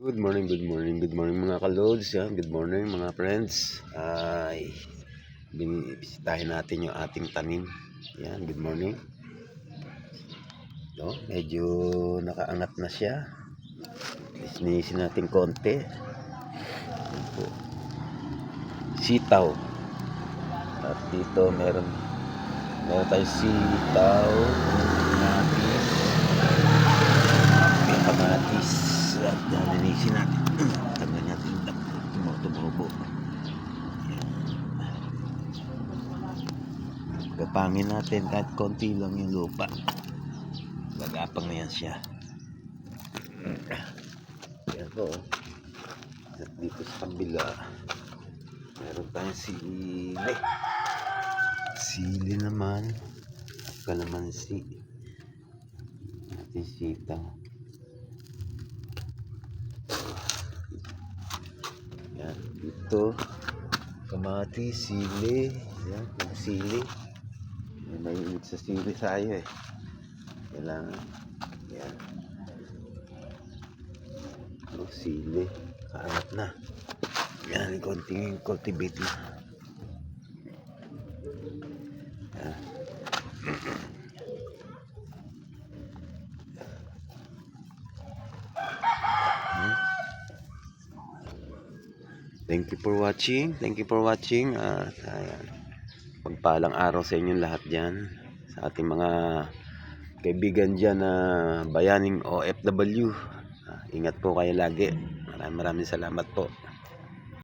Good morning, good morning, good morning mga kalods. Yan. Good morning mga friends. Ay, bisitahin natin yung ating tanim. Yan, good morning. No, medyo nakaangat na siya. Isinisin natin konti. Yan po. Sitaw. At dito meron tayong sitaw, kamatis. At nalinisin natin. Tanggal natin tumubo. Gapangin natin kahit konti lang yung lupa. Gagapang na yan siya. Yan po. At dito sa kabila meron tayong sili. Sili naman. Kalamansi. Natin sitaw. Yan. Dito kamatis, sili. Yan. Sili. May init sa sili tayo eh. Kailangan. Yan. Sili. Kaangat na. Yan. Konting cultivate na. Yan. Thank you for watching. Ayan. Pagpalang araw sa inyong lahat dyan. Sa ating mga kaibigan dyan na bayaning OFW. Ingat po kayo lagi. Maraming salamat po.